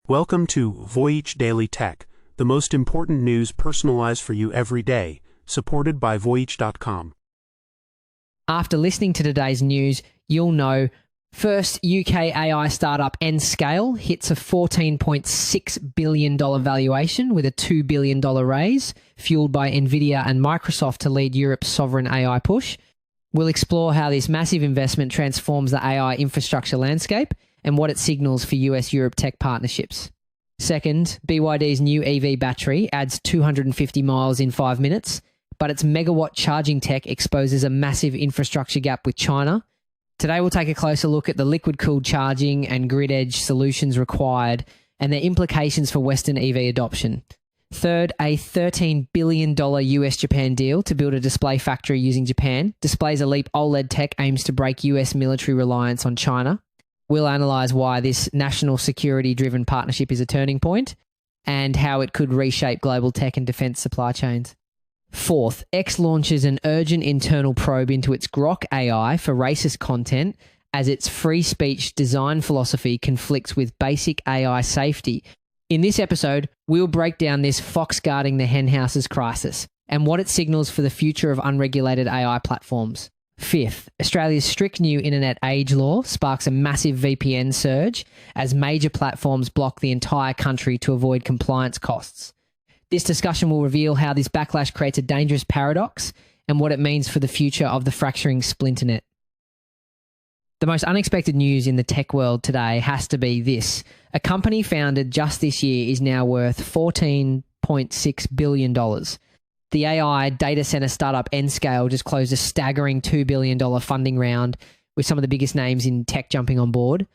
Welcome to Voyage Daily Tech, the most important news personalized for you every day, supported by Voyage.com. After listening to today's news, you'll know first, UK AI startup Nscale hits a $14.6 billion valuation with a $2 billion raise, fueled by Nvidia and Microsoft to lead Europe's sovereign AI push. We'll explore how this massive investment transforms the AI infrastructure landscape and what it signals for US-Europe tech partnerships. Second, BYD's new EV battery adds 250 miles in 5 minutes, but its megawatt charging tech exposes a massive infrastructure gap with China. Today, we'll take a closer look at the liquid-cooled charging and grid-edge solutions required and their implications for Western EV adoption. Third, a $13 billion US-Japan deal to build a display factory using Japan. Displays a leap OLED tech aims to break US military reliance on China. We'll analyse why this national security-driven partnership is a turning point and how it could reshape global tech and defence supply chains. Fourth, X launches an urgent internal probe into its Grok AI for racist content as its free speech design philosophy conflicts with basic AI safety. In this episode, we'll break down this fox guarding the henhouses crisis and what it signals for the future of unregulated AI platforms. Fifth, Australia's strict new internet age law sparks a massive VPN surge as major platforms block the entire country to avoid compliance costs. This discussion will reveal how this backlash creates a dangerous paradox and what it means for the future of the fracturing splinternet. The most unexpected news in the tech world today has to be this. A company founded just this year is now worth $14.6 billion. The AI data center startup Nscale just closed a staggering $2 billion funding round with some of the biggest names in tech jumping on board.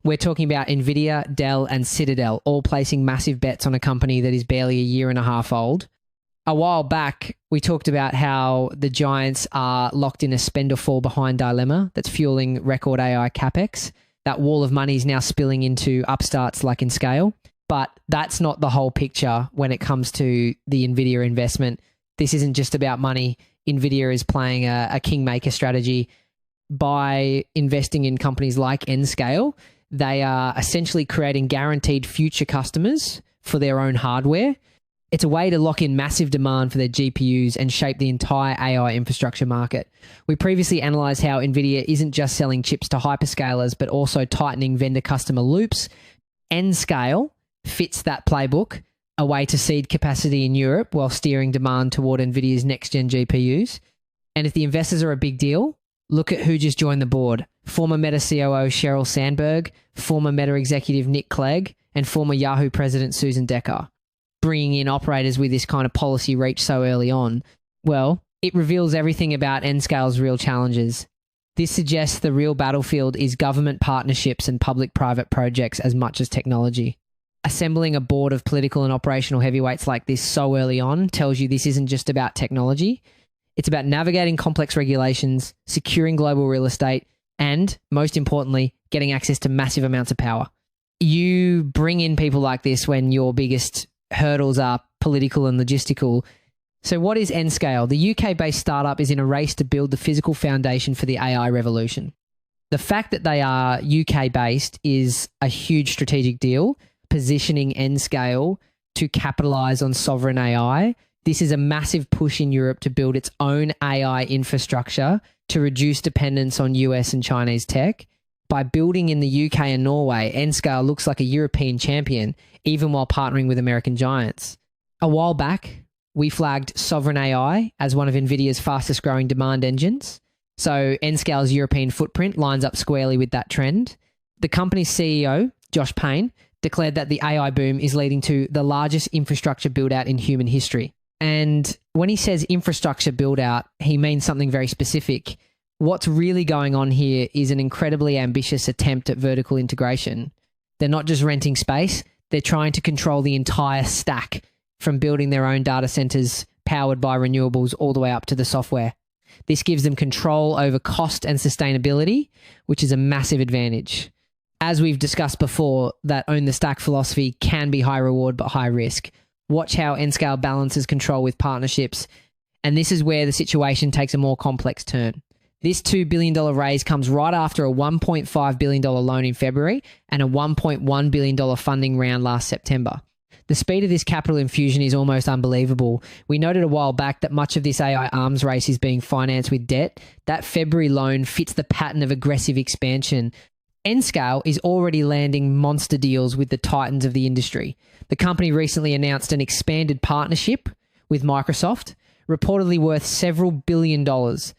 We're talking about Nvidia, Dell, and Citadel, all placing massive bets on a company that is barely a year and a half old. A while back, we talked about how the giants are locked in a spend or fall behind dilemma that's fueling record AI capex. That wall of money is now spilling into upstarts like Nscale. But that's not the whole picture when it comes to the Nvidia investment. This isn't just about money. Nvidia is playing a kingmaker strategy. By investing in companies like Nscale, they are essentially creating guaranteed future customers for their own hardware. It's a way to lock in massive demand for their GPUs and shape the entire AI infrastructure market. We previously analysed how Nvidia isn't just selling chips to hyperscalers, but also tightening vendor customer loops. Nscale fits that playbook, a way to seed capacity in Europe while steering demand toward Nvidia's next-gen GPUs. And if the investors are a big deal, look at who just joined the board. Former Meta COO Sheryl Sandberg, former Meta executive Nick Clegg, and former Yahoo president Susan Decker. Bringing in operators with this kind of policy reach so early on, well, it reveals everything about Nscale's real challenges. This suggests the real battlefield is government partnerships and public-private projects as much as technology. Assembling a board of political and operational heavyweights like this so early on tells you this isn't just about technology. It's about navigating complex regulations, securing global real estate, and, most importantly, getting access to massive amounts of power. You bring in people like this when your biggest hurdles are political and logistical. So what is Nscale? The UK-based startup is in a race to build the physical foundation for the AI revolution. The fact that they are UK-based is a huge strategic deal, positioning Nscale to capitalize on sovereign AI. This is a massive push in Europe to build its own AI infrastructure to reduce dependence on US and Chinese tech. By building in the UK and Norway, Nscale looks like a European champion, even while partnering with American giants. A while back, we flagged sovereign AI as one of Nvidia's fastest growing demand engines. So Nscale's European footprint lines up squarely with that trend. The company's CEO, Josh Payne, declared that the AI boom is leading to the largest infrastructure build-out in human history. And when he says infrastructure build-out, he means something very specific. What's really going on here is an incredibly ambitious attempt at vertical integration. They're not just renting space, they're trying to control the entire stack, from building their own data centers powered by renewables all the way up to the software. This gives them control over cost and sustainability, which is a massive advantage. As we've discussed before, that own the stack philosophy can be high reward but high risk. Watch how Nscale balances control with partnerships. And this is where the situation takes a more complex turn. This $2 billion raise comes right after a $1.5 billion loan in February and a $1.1 billion funding round last September. The speed of this capital infusion is almost unbelievable. We noted a while back that much of this AI arms race is being financed with debt. That February loan fits the pattern of aggressive expansion. Nscale is already landing monster deals with the titans of the industry. The company recently announced an expanded partnership with Microsoft, reportedly worth several billion dollars.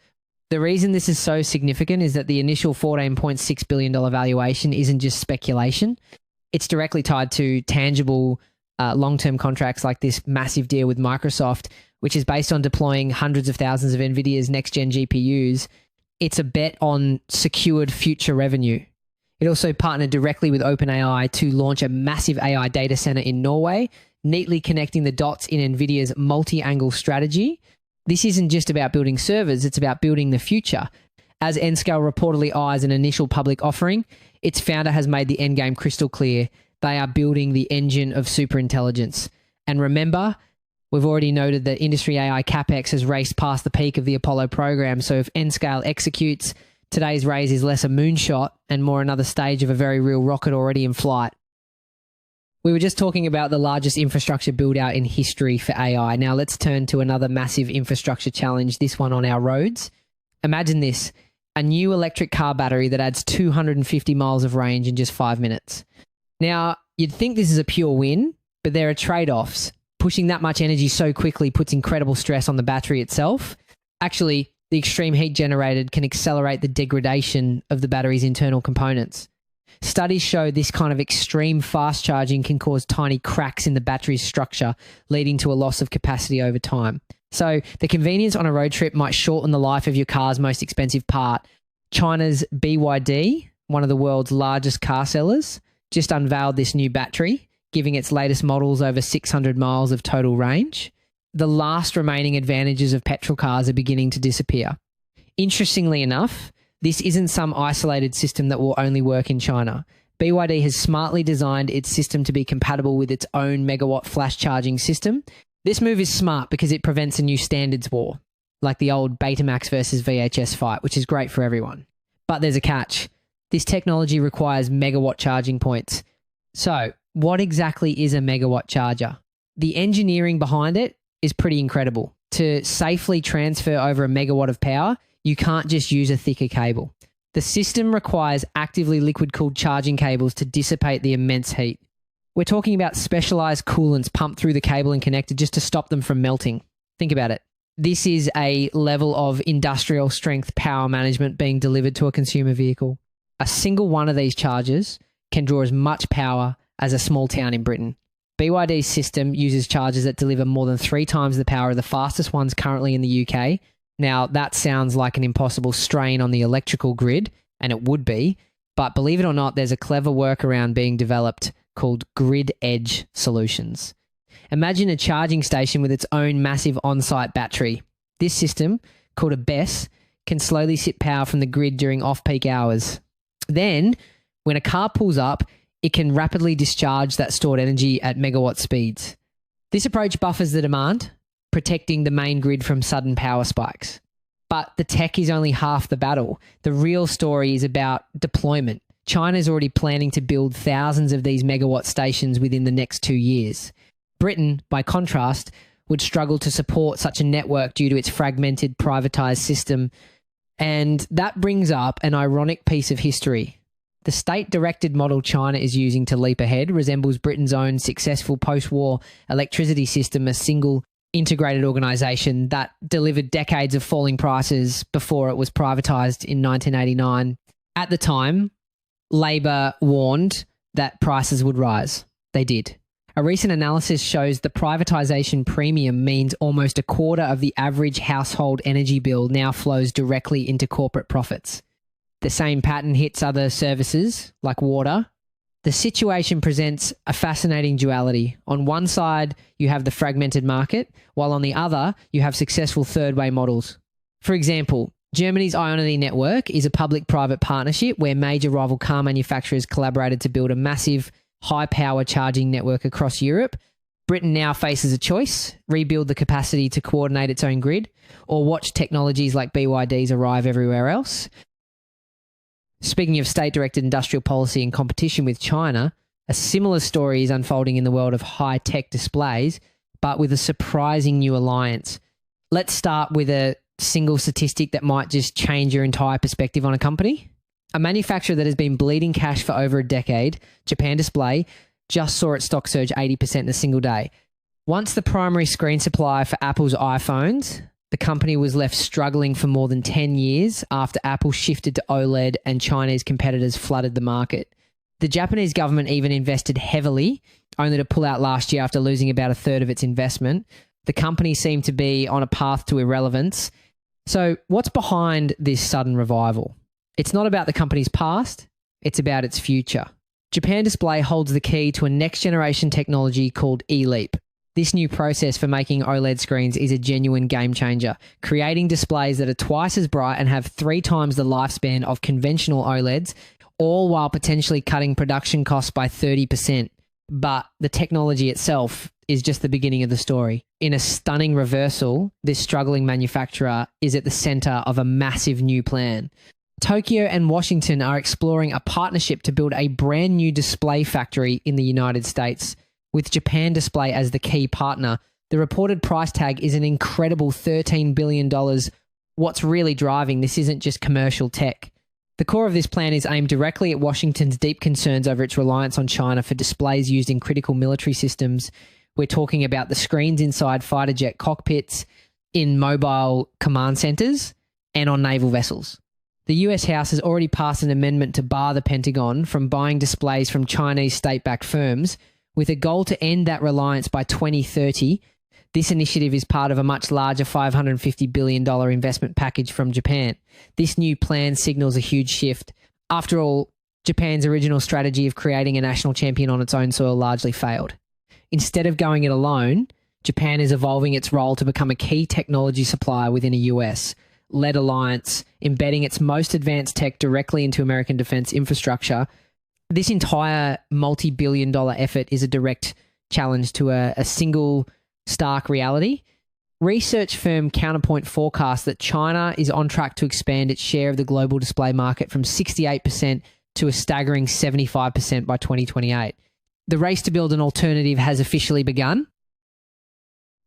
The reason this is so significant is that the initial $14.6 billion valuation isn't just speculation. It's directly tied to tangible long-term contracts like this massive deal with Microsoft, which is based on deploying hundreds of thousands of Nvidia's next-gen GPUs. It's a bet on secured future revenue. It also partnered directly with OpenAI to launch a massive AI data center in Norway, neatly connecting the dots in Nvidia's multi-angle strategy. This isn't just about building servers, it's about building the future. As Nscale reportedly eyes an initial public offering, its founder has made the endgame crystal clear. They are building the engine of superintelligence. And remember, we've already noted that industry AI capex has raced past the peak of the Apollo program, so if Nscale executes, today's raise is less a moonshot and more another stage of a very real rocket already in flight. We were just talking about the largest infrastructure build-out in history for AI. Now let's turn to another massive infrastructure challenge, this one on our roads. Imagine this, a new electric car battery that adds 250 miles of range in just 5 minutes. Now, you'd think this is a pure win, but there are trade-offs. Pushing that much energy so quickly puts incredible stress on the battery itself. Actually, the extreme heat generated can accelerate the degradation of the battery's internal components. Studies show this kind of extreme fast charging can cause tiny cracks in the battery's structure, leading to a loss of capacity over time. So the convenience on a road trip might shorten the life of your car's most expensive part. China's BYD, one of the world's largest car sellers, just unveiled this new battery, giving its latest models over 600 miles of total range. The last remaining advantages of petrol cars are beginning to disappear. Interestingly enough, this isn't some isolated system that will only work in China. BYD has smartly designed its system to be compatible with its own megawatt flash charging system. This move is smart because it prevents a new standards war, like the old Betamax versus VHS fight, which is great for everyone. But there's a catch. This technology requires megawatt charging points. So, what exactly is a megawatt charger? The engineering behind it is pretty incredible. To safely transfer over a megawatt of power, you can't just use a thicker cable. The system requires actively liquid-cooled charging cables to dissipate the immense heat. We're talking about specialized coolants pumped through the cable and connected just to stop them from melting. Think about it. This is a level of industrial strength power management being delivered to a consumer vehicle. A single one of these chargers can draw as much power as a small town in Britain. BYD's system uses chargers that deliver more than 3 times the power of the fastest ones currently in the UK. Now, that sounds like an impossible strain on the electrical grid, and it would be, but believe it or not, there's a clever workaround being developed called grid edge solutions. Imagine a charging station with its own massive on-site battery. This system, called a BESS, can slowly sip power from the grid during off-peak hours. Then, when a car pulls up, it can rapidly discharge that stored energy at megawatt speeds. This approach buffers the demand, protecting the main grid from sudden power spikes. But the tech is only half the battle. The real story is about deployment. China is already planning to build thousands of these megawatt stations within the next 2 years. Britain, by contrast, would struggle to support such a network due to its fragmented, privatized system. And that brings up an ironic piece of history. The state-directed model China is using to leap ahead resembles Britain's own successful post-war electricity system, a single integrated organisation that delivered decades of falling prices before it was privatised in 1989. At the time, Labor warned that prices would rise. They did. A recent analysis shows the privatisation premium means almost a quarter of the average household energy bill now flows directly into corporate profits. The same pattern hits other services like water. The situation presents a fascinating duality. On one side, you have the fragmented market, while on the other, you have successful third-way models. For example, Germany's Ionity network is a public-private partnership where major rival car manufacturers collaborated to build a massive high-power charging network across Europe. Britain now faces a choice: rebuild the capacity to coordinate its own grid, or watch technologies like BYD's arrive everywhere else. Speaking of state-directed industrial policy and competition with China, a similar story is unfolding in the world of high-tech displays, but with a surprising new alliance. Let's start with a single statistic that might just change your entire perspective on a company. A manufacturer that has been bleeding cash for over a decade, Japan Display, just saw its stock surge 80% in a single day. Once the primary screen supplier for Apple's iPhones, the company was left struggling for more than 10 years after Apple shifted to OLED and Chinese competitors flooded the market. The Japanese government even invested heavily, only to pull out last year after losing about a third of its investment. The company seemed to be on a path to irrelevance. So what's behind this sudden revival? It's not about the company's past, it's about its future. Japan Display holds the key to a next-generation technology called eLeap. This new process for making OLED screens is a genuine game changer, creating displays that are twice as bright and have 3 times the lifespan of conventional OLEDs, all while potentially cutting production costs by 30%. But the technology itself is just the beginning of the story. In a stunning reversal, this struggling manufacturer is at the center of a massive new plan. Tokyo and Washington are exploring a partnership to build a brand new display factory in the United States, with Japan Display as the key partner. The reported price tag is an incredible $13 billion. What's really driving this isn't just commercial tech. The core of this plan is aimed directly at Washington's deep concerns over its reliance on China for displays used in critical military systems. We're talking about the screens inside fighter jet cockpits, in mobile command centers, and on naval vessels. The US House has already passed an amendment to bar the Pentagon from buying displays from Chinese state-backed firms, with a goal to end that reliance by 2030. This initiative is part of a much larger $550 billion investment package from Japan. This new plan signals a huge shift. After all, Japan's original strategy of creating a national champion on its own soil largely failed. Instead of going it alone, Japan is evolving its role to become a key technology supplier within a US-led alliance, embedding its most advanced tech directly into American defense infrastructure. This entire multi-billion-dollar effort is a direct challenge to a single stark reality. Research firm Counterpoint forecasts that China is on track to expand its share of the global display market from 68% to a staggering 75% by 2028. The race to build an alternative has officially begun.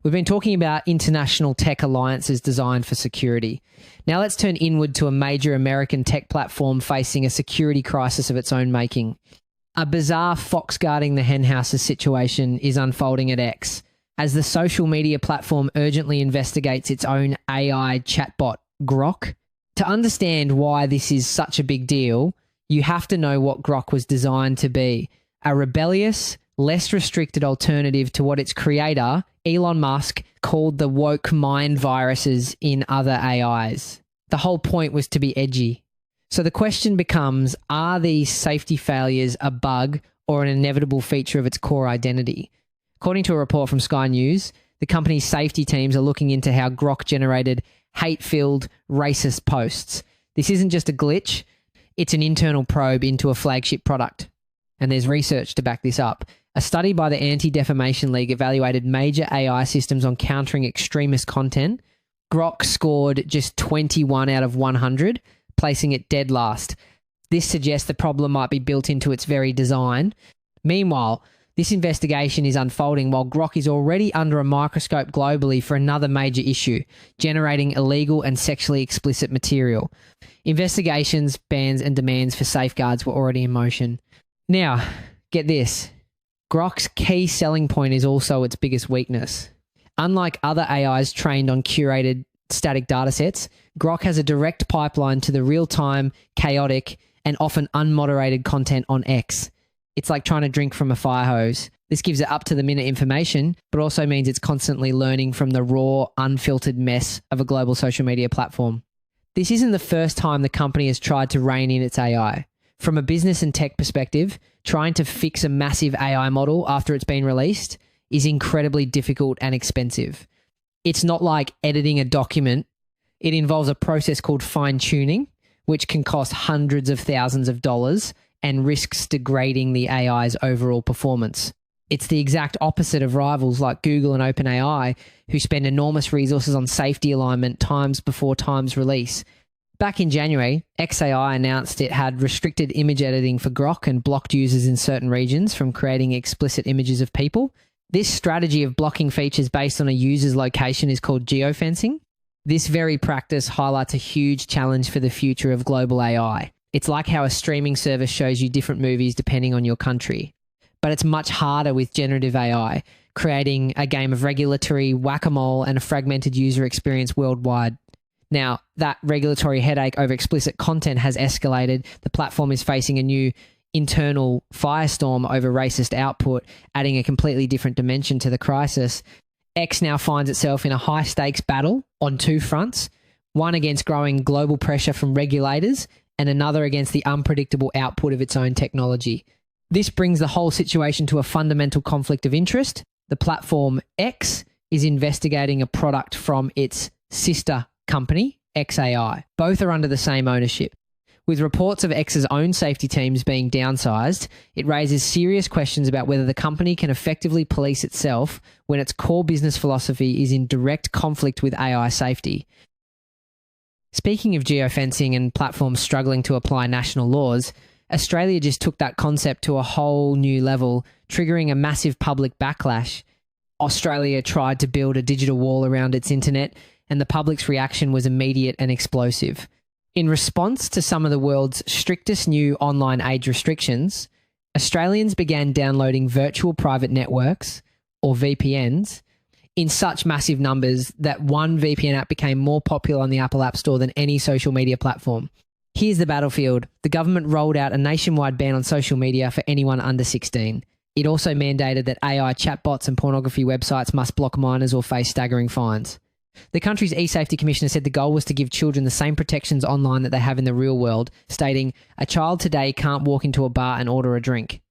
We've been talking about international tech alliances designed for security. Now let's turn inward to a major American tech platform facing a security crisis of its own making. A bizarre fox guarding the henhouses situation is unfolding at X, as the social media platform urgently investigates its own AI chatbot, Grok. To understand why this is such a big deal, you have to know what Grok was designed to be: a rebellious, less restricted alternative to what its creator, Elon Musk, called the woke mind viruses in other AIs. The whole point was to be edgy. So the question becomes, are these safety failures a bug or an inevitable feature of its core identity? According to a report from Sky News, the company's safety teams are looking into how Grok generated hate-filled, racist posts. This isn't just a glitch, it's an internal probe into a flagship product. And there's research to back this up. A study by the Anti-Defamation League evaluated major AI systems on countering extremist content. Grok scored just 21 out of 100, placing it dead last. This suggests the problem might be built into its very design. Meanwhile, this investigation is unfolding while Grok is already under a microscope globally for another major issue: generating illegal and sexually explicit material. Investigations, bans, and demands for safeguards were already in motion. Now, get this. Grok's key selling point is also its biggest weakness. Unlike other AIs trained on curated static datasets, Grok has a direct pipeline to the real-time, chaotic, and often unmoderated content on X. It's like trying to drink from a fire hose. This gives it up-to-the-minute information, but also means it's constantly learning from the raw, unfiltered mess of a global social media platform. This isn't the first time the company has tried to rein in its AI. From a business and tech perspective, trying to fix a massive AI model after it's been released is incredibly difficult and expensive. It's not like editing a document. It involves a process called fine-tuning, which can cost hundreds of thousands of dollars and risks degrading the AI's overall performance. It's the exact opposite of rivals like Google and OpenAI, who spend enormous resources on safety alignment times before time's release. Back in January, XAI announced it had restricted image editing for Grok and blocked users in certain regions from creating explicit images of people. This strategy of blocking features based on a user's location is called geofencing. This very practice highlights a huge challenge for the future of global AI. It's like how a streaming service shows you different movies depending on your country. But it's much harder with generative AI, creating a game of regulatory whack-a-mole and a fragmented user experience worldwide. Now, that regulatory headache over explicit content has escalated. The platform is facing a new internal firestorm over racist output, adding a completely different dimension to the crisis. X now finds itself in a high-stakes battle on two fronts, one against growing global pressure from regulators and another against the unpredictable output of its own technology. This brings the whole situation to a fundamental conflict of interest. The platform X is investigating a product from its sister company, XAI. Both are under the same ownership. With reports of X's own safety teams being downsized, it raises serious questions about whether the company can effectively police itself when its core business philosophy is in direct conflict with AI safety. Speaking of geofencing and platforms struggling to apply national laws, Australia just took that concept to a whole new level, triggering a massive public backlash. Australia tried to build a digital wall around its internet, and the public's reaction was immediate and explosive. In response to some of the world's strictest new online age restrictions, Australians began downloading virtual private networks, or VPNs, in such massive numbers that one VPN app became more popular on the Apple App Store than any social media platform. Here's the battlefield. The government rolled out a nationwide ban on social media for anyone under 16. It also mandated that AI chatbots and pornography websites must block minors or face staggering fines. The country's e-safety commissioner said the goal was to give children the same protections online that they have in the real world, stating, "A child today can't walk into a bar and order a drink."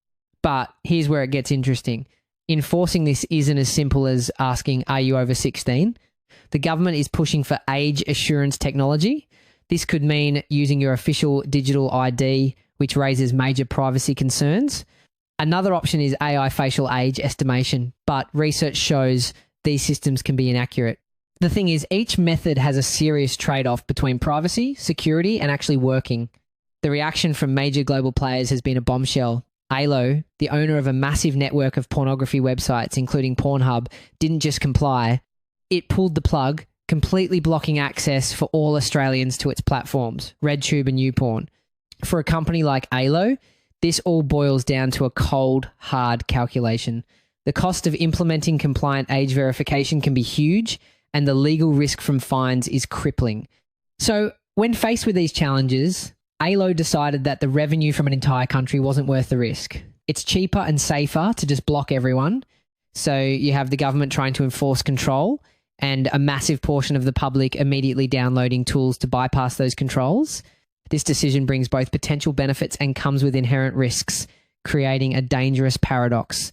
But here's where it gets interesting. Enforcing this isn't as simple as asking, "Are you over 16?" The government is pushing for age assurance technology. This could mean using your official digital ID, which raises major privacy concerns. Another option is AI facial age estimation, but research shows these systems can be inaccurate. The thing is, each method has a serious trade-off between privacy, security, and actually working. The reaction from major global players has been a bombshell. ALO, the owner of a massive network of pornography websites, including Pornhub, didn't just comply. It pulled the plug, completely blocking access for all Australians to its platforms, RedTube and YouPorn. For a company like ALO, this all boils down to a cold, hard calculation. The cost of implementing compliant age verification can be huge, and the legal risk from fines is crippling. So, when faced with these challenges, ALO decided that the revenue from an entire country wasn't worth the risk. It's cheaper and safer to just block everyone. So you have the government trying to enforce control and a massive portion of the public immediately downloading tools to bypass those controls. This decision brings both potential benefits and comes with inherent risks, creating a dangerous paradox.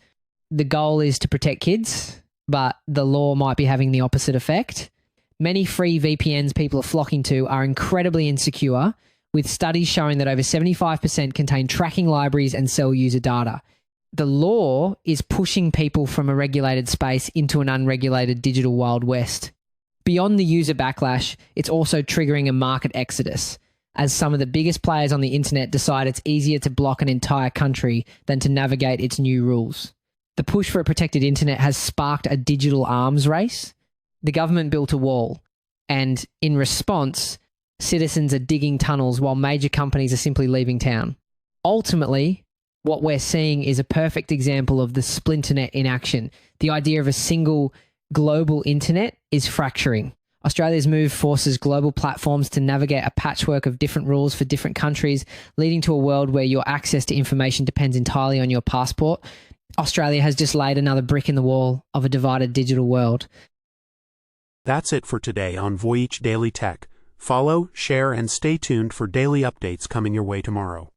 The goal is to protect kids, but the law might be having the opposite effect. Many free VPNs people are flocking to are incredibly insecure, with studies showing that over 75% contain tracking libraries and sell user data. The law is pushing people from a regulated space into an unregulated digital Wild West. Beyond the user backlash, it's also triggering a market exodus, as some of the biggest players on the internet decide it's easier to block an entire country than to navigate its new rules. The push for a protected internet has sparked a digital arms race. The government built a wall, and in response, citizens are digging tunnels while major companies are simply leaving town. Ultimately, what we're seeing is a perfect example of the splinternet in action. The idea of a single global internet is fracturing. Australia's move forces global platforms to navigate a patchwork of different rules for different countries, leading to a world where your access to information depends entirely on your passport. Australia has just laid another brick in the wall of a divided digital world. That's it for today on Voyage Daily Tech. Follow, share, and stay tuned for daily updates coming your way tomorrow.